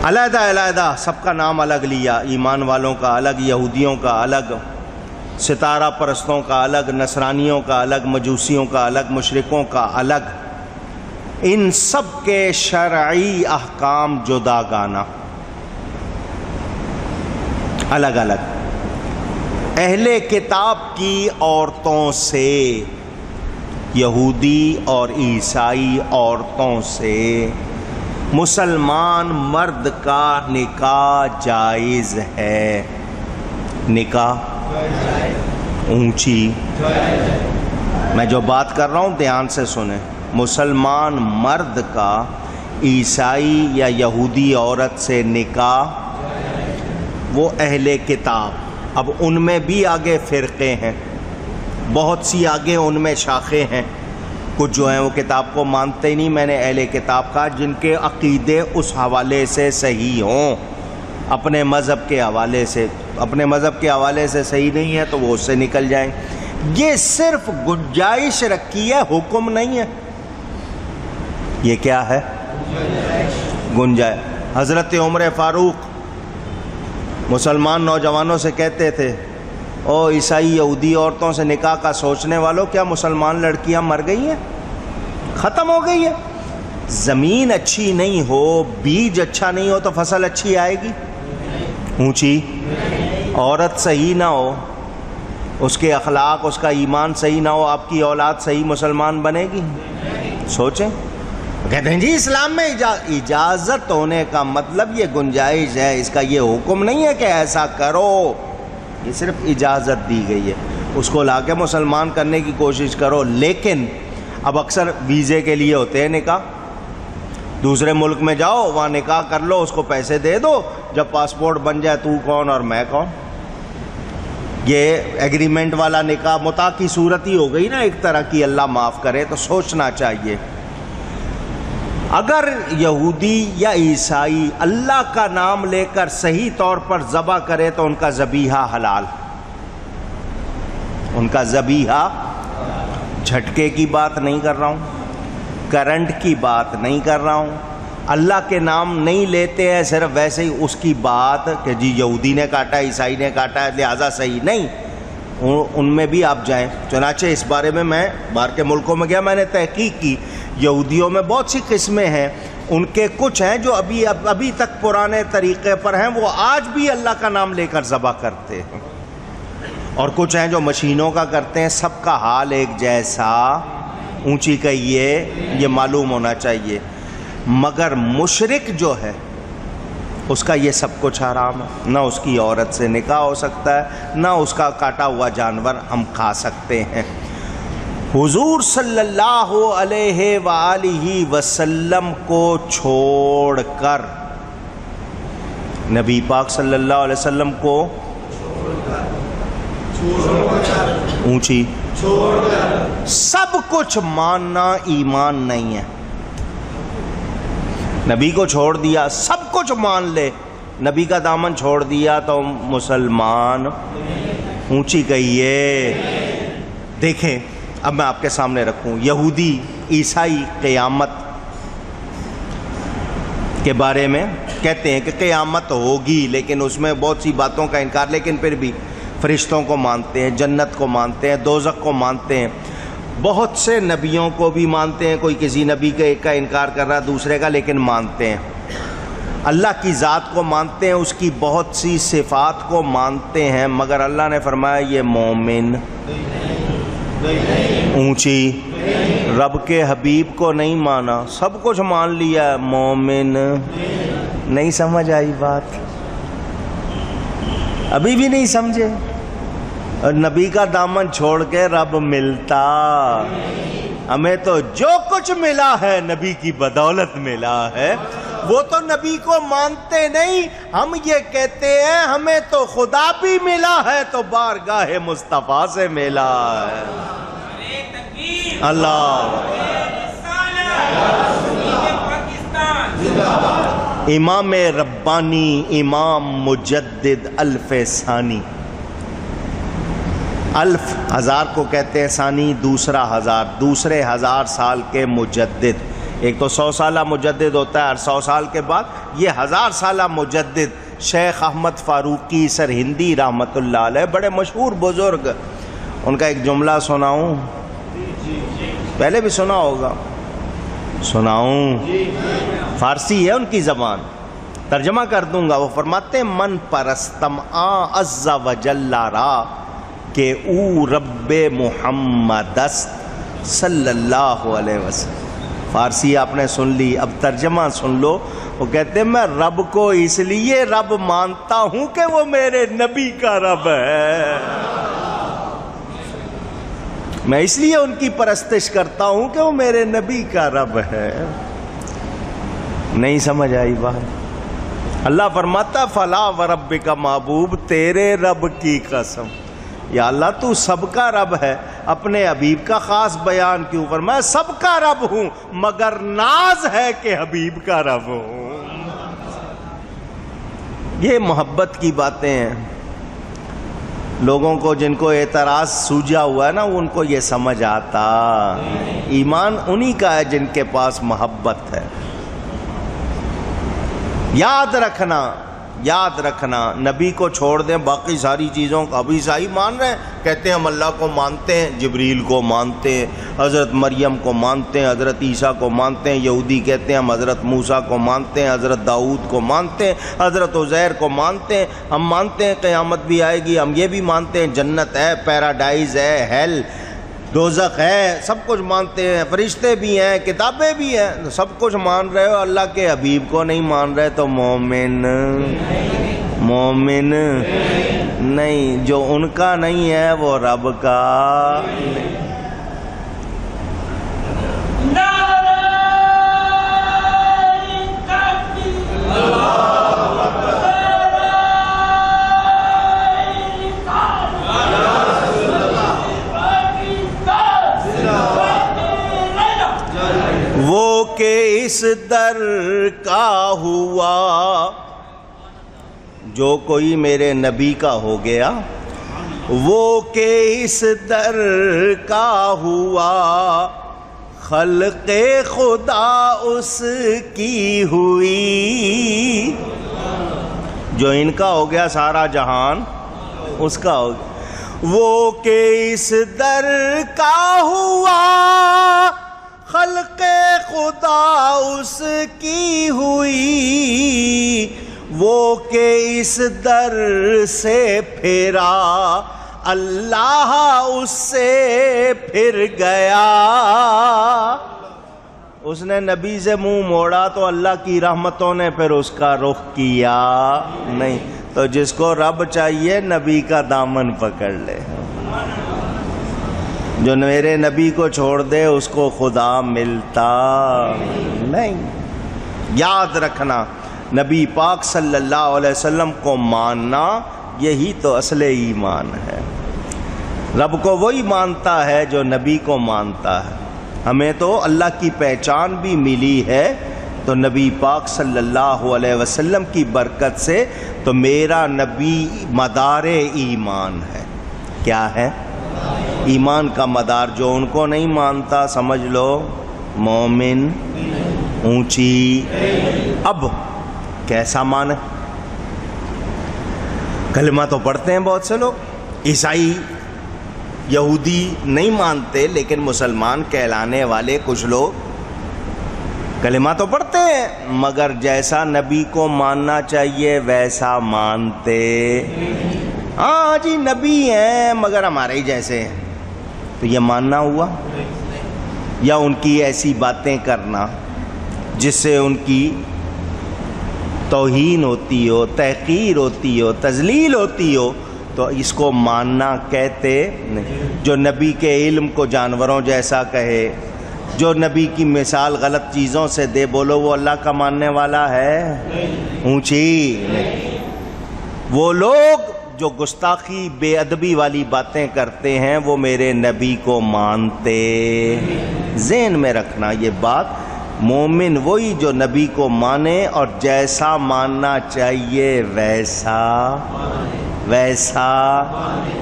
علیحدہ علیحدہ سب کا نام الگ لیا، ایمان والوں کا الگ، یہودیوں کا الگ، ستارہ پرستوں کا الگ، نصرانیوں کا الگ، مجوسیوں کا الگ، مشرکوں کا الگ، ان سب کے شرعی احکام جداگانہ الگ الگ۔ اہل کتاب کی عورتوں سے، یہودی اور عیسائی عورتوں سے مسلمان مرد کا نکاح جائز ہے۔ نکاح اونچی، میں جو بات کر رہا ہوں دھیان سے سنیں، مسلمان مرد کا عیسائی یا یہودی عورت سے نکاح، وہ اہل کتاب، اب ان میں بھی آگے فرقے ہیں، بہت سی آگے ان میں شاخیں ہیں، کچھ جو ہیں وہ کتاب کو مانتے ہی نہیں، میں نے اہل کتاب کا جن کے عقیدے اس حوالے سے صحیح ہوں، اپنے مذہب کے حوالے سے، اپنے مذہب کے حوالے سے صحیح نہیں ہے تو وہ اس سے نکل جائیں۔ یہ صرف گنجائش رکھی ہے، حکم نہیں ہے۔ یہ کیا ہے؟ گنجائش۔ حضرت عمر فاروق مسلمان نوجوانوں سے کہتے تھے، او عیسائی یہودی عورتوں سے نکاح کا سوچنے والوں، کیا مسلمان لڑکیاں مر گئی ہیں؟ ختم ہو گئی ہے؟ زمین اچھی نہیں ہو، بیج اچھا نہیں ہو تو فصل اچھی آئے گی؟ اونچی۔ عورت صحیح نہ ہو، اس کے اخلاق، اس کا ایمان صحیح نہ ہو، آپ کی اولاد صحیح مسلمان بنے گی؟ سوچیں۔ کہتے ہیں جی اسلام میں اجازت ہونے کا مطلب یہ گنجائش ہے، اس کا یہ حکم نہیں ہے کہ ایسا کرو، یہ صرف اجازت دی گئی ہے، اس کو لا کے مسلمان کرنے کی کوشش کرو۔ لیکن اب اکثر ویزے کے لیے ہوتے ہیں نکاح، دوسرے ملک میں جاؤ، وہاں نکاح کر لو، اس کو پیسے دے دو، جب پاسپورٹ بن جائے تو کون اور میں کون۔ یہ ایگریمنٹ والا نکاح متاع کی صورت ہی ہو گئی نا ایک طرح کی، اللہ معاف کرے۔ تو سوچنا چاہیے، اگر یہودی یا عیسائی اللہ کا نام لے کر صحیح طور پر ذبح کرے تو ان کا ذبیحہ حلال، ان کا ذبیحہ، جھٹکے کی بات نہیں کر رہا ہوں، کرنٹ کی بات نہیں کر رہا ہوں، اللہ کے نام نہیں لیتے ہیں، صرف ویسے ہی اس کی بات کہ جی یہودی نے کاٹا ہے، عیسائی نے کاٹا ہے لہذا صحیح نہیں، ان میں بھی آپ جائیں۔ چنانچہ اس بارے میں باہر کے ملکوں میں گیا، میں نے تحقیق کی، یہودیوں میں بہت سی قسمیں ہیں، ان کے کچھ ہیں جو ابھی تک پرانے طریقے پر ہیں، وہ آج بھی اللہ کا نام لے کر ذبح کرتے ہیں، اور کچھ ہیں جو مشینوں کا کرتے ہیں۔ سب کا حال ایک جیسا، اونچی کہیے، یہ معلوم ہونا چاہیے۔ مگر مشرک جو ہے اس کا یہ سب کچھ حرام ہے، نہ اس کی عورت سے نکاح ہو سکتا ہے، نہ اس کا کاٹا ہوا جانور ہم کھا سکتے ہیں۔ حضور صلی اللہ علیہ وآلہ وسلم کو چھوڑ کر، نبی پاک صلی اللہ علیہ وسلم کو اونچی سب کچھ ماننا ایمان نہیں ہے۔ نبی کو چھوڑ دیا، سب کچھ مان لے، نبی کا دامن چھوڑ دیا تو مسلمان، اونچی کہیے۔ دیکھیں اب میں آپ کے سامنے رکھوں، یہودی عیسائی قیامت کے بارے میں کہتے ہیں کہ قیامت ہوگی، لیکن اس میں بہت سی باتوں کا انکار، لیکن پھر بھی فرشتوں کو مانتے ہیں، جنت کو مانتے ہیں، دوزخ کو مانتے ہیں، بہت سے نبیوں کو بھی مانتے ہیں، کوئی کسی نبی کے ایک کا انکار کر رہا دوسرے کا، لیکن مانتے ہیں۔ اللہ کی ذات کو مانتے ہیں، اس کی بہت سی صفات کو مانتے ہیں، مگر اللہ نے فرمایا یہ مومن، اونچی، رب کے حبیب کو نہیں مانا، سب کچھ مان لیا، مومن نہیں۔ سمجھ آئی بات؟ ابھی بھی نہیں سمجھے؟ اور نبی کا دامن چھوڑ کے رب ملتا، ہمیں تو جو کچھ ملا ہے نبی کی بدولت ملا ہے، وہ تو نبی کو مانتے نہیں، ہم یہ کہتے ہیں ہمیں تو خدا بھی ملا ہے تو بارگاہ مصطفیٰ سے ملا ہے۔ اللہ امام ربانی، امام مجدد الف ثانی، الف ہزار کو کہتے ہیں، ثانی دوسرا ہزار، دوسرے 1000 سال کے مجدد ایک تو 100 سالہ مجدد ہوتا ہے ہر 100 سال کے بعد، یہ 1000 سالہ مجدد شیخ احمد فاروقی سرہندی رحمۃ اللہ علیہ، بڑے مشہور بزرگ، ان کا ایک جملہ سناؤں؟ پہلے بھی سنا ہوگا، سناؤں؟ فارسی ہے ان کی زبان، ترجمہ کر دوں گا۔ وہ فرماتے ہیں من پرستم عز و جل را کہ او رب محمد است صلی اللہ علیہ وسلم۔ فارسی آپ نے سن لی، اب ترجمہ سن لو۔ وہ کہتے ہیں میں رب کو اس لیے رب مانتا ہوں کہ وہ میرے نبی کا رب ہے، میں اس لیے ان کی پرستش کرتا ہوں کہ وہ میرے نبی کا رب ہے۔ نہیں سمجھ آئی بات؟ اللہ فرماتا فلا وربک محبوب، تیرے رب کی قسم، یا اللہ تو سب کا رب ہے، اپنے حبیب کا خاص بیان کیوں فرمایا؟ سب کا رب ہوں مگر ناز ہے کہ حبیب کا رب ہوں۔ یہ محبت کی باتیں ہیں، لوگوں کو جن کو اعتراض سوجا ہوا ہے نا، ان کو یہ سمجھ آتا۔ ایمان انہی کا ہے جن کے پاس محبت ہے۔ یاد رکھنا، یاد رکھنا، نبی کو چھوڑ دیں باقی ساری چیزوں کا۔ ابھی عیسائی مان رہے ہیں، کہتے ہیں ہم اللہ کو مانتے ہیں، جبریل کو مانتے ہیں، حضرت مریم کو مانتے ہیں، حضرت عیسیٰ کو مانتے ہیں۔ یہودی کہتے ہیں ہم حضرت موسیٰ کو مانتے ہیں، حضرت داؤد کو مانتے ہیں، حضرت عزیر کو مانتے ہیں۔ ہم مانتے ہیں قیامت بھی آئے گی، ہم یہ بھی مانتے ہیں جنت ہے، پیراڈائز ہے، ہیل، دوزخ ہے، سب کچھ مانتے ہیں، فرشتے بھی ہیں، کتابیں بھی ہیں، سب کچھ مان رہے ہو، اللہ کے حبیب کو نہیں مان رہے تو مومن نہیں، جو ان کا نہیں ہے وہ رب کا وہ کہ اس در کا ہوا، جو کوئی میرے نبی کا ہو گیا، وہ کہ اس در کا ہوا، خلق خدا اس کی ہوئی۔ جو ان کا ہو گیا سارا جہان اس کا ہو گیا، وہ کہ اس در کا ہوا، خلق خدا اس کی ہوئی، وہ کہ اس در سے پھرا، اللہ اس سے پھر گیا۔ اس نے نبی سے منہ موڑا تو اللہ کی رحمتوں نے پھر اس کا رخ کیا نہیں۔ تو جس کو رب چاہیے نبی کا دامن پکڑ لے، جو میرے نبی کو چھوڑ دے اس کو خدا ملتا نہیں۔ یاد رکھنا، نبی پاک صلی اللہ علیہ وسلم کو ماننا یہی تو اصل ایمان ہے۔ رب کو وہی مانتا ہے جو نبی کو مانتا ہے۔ ہمیں تو اللہ کی پہچان بھی ملی ہے تو نبی پاک صلی اللہ علیہ وسلم کی برکت سے، تو میرا نبی مدار ایمان ہے۔ کیا ہے؟ ایمان کا مدار۔ جو ان کو نہیں مانتا سمجھ لو مومن اونچی۔ اب کیسا مانے؟ کلمہ تو پڑھتے ہیں بہت سے لوگ، عیسائی یہودی نہیں مانتے لیکن مسلمان کہلانے والے کچھ لوگ کلمہ تو پڑھتے ہیں، مگر جیسا نبی کو ماننا چاہیے ویسا مانتے۔ ہاں جی نبی ہیں مگر ہمارے ہی جیسے ہیں، تو یہ ماننا ہوا؟ یا ان کی ایسی باتیں کرنا جس سے ان کی توہین ہوتی ہو، تحقیر ہوتی ہو، تذلیل ہوتی ہو، تو اس کو ماننا کہتے نہیں۔ جو نبی کے علم کو جانوروں جیسا کہے، جو نبی کی مثال غلط چیزوں سے دے، بولو وہ اللہ کا ماننے والا ہے؟ اونچی نہیں۔ وہ لوگ جو گستاخی بے ادبی والی باتیں کرتے ہیں وہ میرے نبی کو مانتے۔ ذہن میں رکھنا یہ بات، مومن وہی جو نبی کو مانے اور جیسا ماننا چاہیے ویسا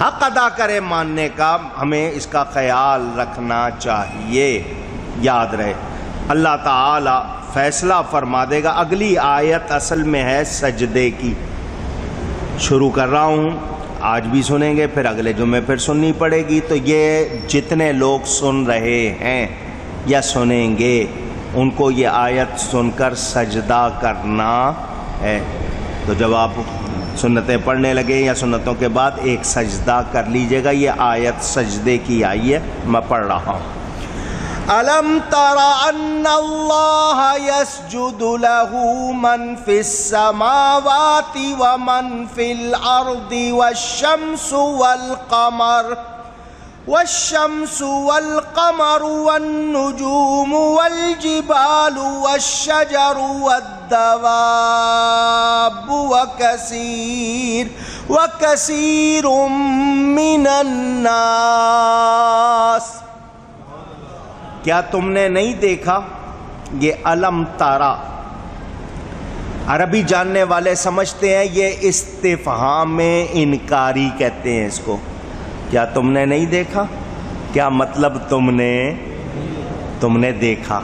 حق ادا کرے ماننے کا۔ ہمیں اس کا خیال رکھنا چاہیے، یاد رہے۔ اللہ تعالی فیصلہ فرما دے گا۔ اگلی آیت اصل میں ہے سجدے کی، شروع کر رہا ہوں، آج بھی سنیں گے، پھر اگلے جمعے پھر سننی پڑے گی۔ تو یہ جتنے لوگ سن رہے ہیں یا سنیں گے ان کو یہ آیت سن کر سجدہ کرنا ہے۔ تو جب آپ سنتیں پڑھنے لگے یا سنتوں کے بعد ایک سجدہ کر لیجئے گا۔ یہ آیت سجدے کی آئی ہے، میں پڑھ رہا ہوں۔ أَلَمْ تَرَ أَنَّ اللَّهَ يَسْجُدُ لَهُ مَنْ فِي السَّمَاوَاتِ وَمَنْ فِي الْأَرْضِ والشمس والقمر والنجوم والجبال والشجر والدواب وكثير من الناس۔ کیا تم نے نہیں دیکھا؟ یہ علم تارا عربی جاننے والے سمجھتے ہیں یہ استفہام انکاری کہتے ہیں اس کو۔ کیا تم نے نہیں دیکھا؟ کیا مطلب تم نے دیکھا؟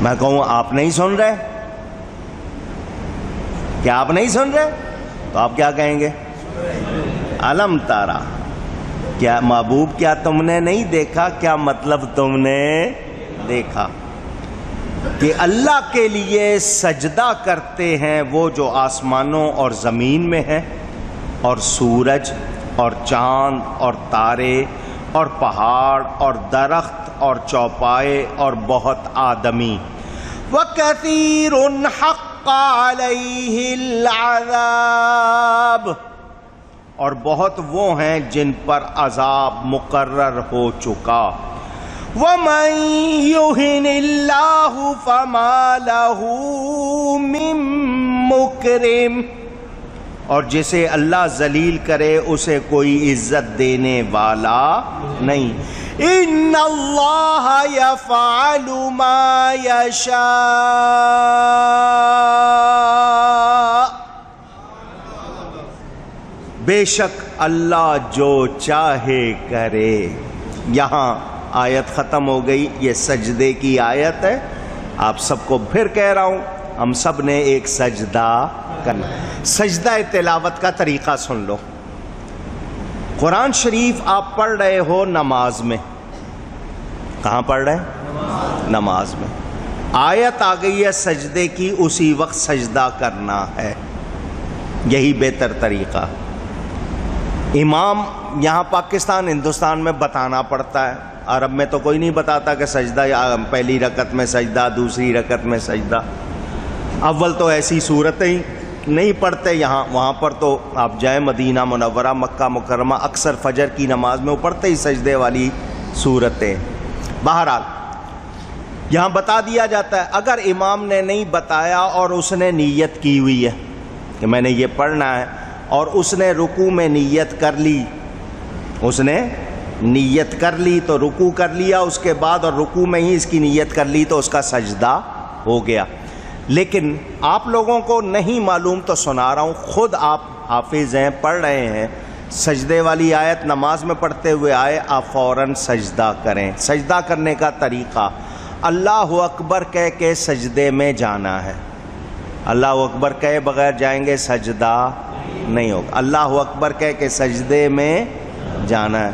میں کہوں آپ نہیں سن رہے؟ کیا آپ نہیں سن رہے؟ تو آپ کیا کہیں گے؟ علم تارا، کیا محبوب کیا تم نے نہیں دیکھا؟ کیا مطلب تم نے دیکھا؟ کہ اللہ کے لیے سجدہ کرتے ہیں وہ جو آسمانوں اور زمین میں ہیں، اور سورج اور چاند اور تارے اور پہاڑ اور درخت اور چوپائے اور بہت آدمی۔ وَكَثِيرٌ حَقَّ عَلَيْهِ الْعَذَابُ، اور بہت وہ ہیں جن پر عذاب مقرر ہو چکا۔ وَمَن يُهِنِ اللَّهُ فَمَا لَهُ مِن مُّكْرِمٍ، اور جسے اللہ ذلیل کرے اسے کوئی عزت دینے والا نہیں۔ ان اللہ یفعل ما یشاء، بے شک اللہ جو چاہے کرے۔ یہاں آیت ختم ہو گئی، یہ سجدے کی آیت ہے۔ آپ سب کو پھر کہہ رہا ہوں، ہم سب نے ایک سجدہ کرنا۔ سجدہ تلاوت کا طریقہ سن لو۔ قرآن شریف آپ پڑھ رہے ہو نماز میں، کہاں پڑھ رہے ہیں؟ نماز میں۔ آیت آ گئی ہے سجدے کی، اسی وقت سجدہ کرنا ہے، یہی بہتر طریقہ۔ امام یہاں پاکستان ہندوستان میں بتانا پڑتا ہے، عرب میں تو کوئی نہیں بتاتا کہ سجدہ پہلی رکعت میں سجدہ، دوسری رکعت میں سجدہ۔ اول تو ایسی صورتیں ہی نہیں پڑھتے یہاں، وہاں پر تو آپ جائیں مدینہ منورہ، مکہ مکرمہ، اکثر فجر کی نماز میں وہ پڑھتے ہی سجدے والی صورتیں۔ بہرحال یہاں بتا دیا جاتا ہے، اگر امام نے نہیں بتایا اور اس نے نیت کی ہوئی ہے کہ میں نے یہ پڑھنا ہے، اور اس نے رکوع میں نیت کر لی، تو رکوع کر لیا اس کے بعد، اور رکوع میں ہی اس کی نیت کر لی تو اس کا سجدہ ہو گیا۔ لیکن آپ لوگوں کو نہیں معلوم تو سنا رہا ہوں، خود آپ حافظ ہیں، پڑھ رہے ہیں، سجدے والی آیت نماز میں پڑھتے ہوئے آئے، آپ فوراً سجدہ کریں۔ سجدہ کرنے کا طریقہ، اللہ اکبر کہہ کے سجدے میں جانا ہے۔ اللہ اکبر کہے بغیر جائیں گے سجدہ نہیں ہوگا، اللہ اکبر کہہ کے سجدے میں جانا ہے۔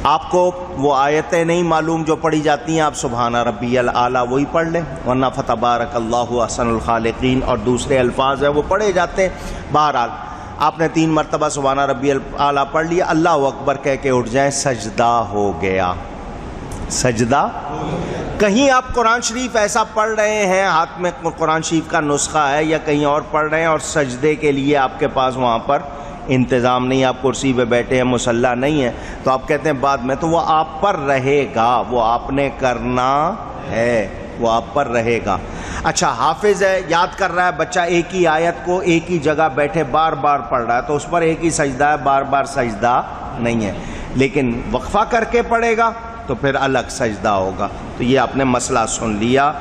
آپ کو وہ آیتیں نہیں معلوم جو پڑھی جاتی ہیں، آپ سبحان ربی الاعلیٰ وہی پڑھ لیں، ورنہ فتبارک اللہ احسن الخالقین اور دوسرے الفاظ ہیں وہ پڑھے جاتے ہیں۔ بہرحال آپ نے 3 مرتبہ سبحان ربی الاعلیٰ پڑھ لیا، اللہ اکبر کہہ کے اٹھ جائیں، سجدہ ہو گیا، سجدہ۔ کہیں آپ قرآن شریف ایسا پڑھ رہے ہیں، ہاتھ میں قرآن شریف کا نسخہ ہے یا کہیں اور پڑھ رہے ہیں، اور سجدے کے لیے آپ کے پاس وہاں پر انتظام نہیں، آپ کرسی پہ بیٹھے ہیں، مصلی نہیں ہے، تو آپ کہتے ہیں بعد میں، تو وہ آپ پر رہے گا، وہ آپ نے کرنا ہے، وہ آپ پر رہے گا۔ اچھا، حافظ ہے، یاد کر رہا ہے بچہ ایک ہی آیت کو ایک ہی جگہ بیٹھے بار بار پڑھ رہا ہے، تو اس پر ایک ہی سجدہ ہے، بار بار سجدہ نہیں ہے، لیکن وقفہ کر کے پڑھے گا تو پھر الگ سجدہ ہوگا۔ تو یہ آپ نے مسئلہ سن لیا۔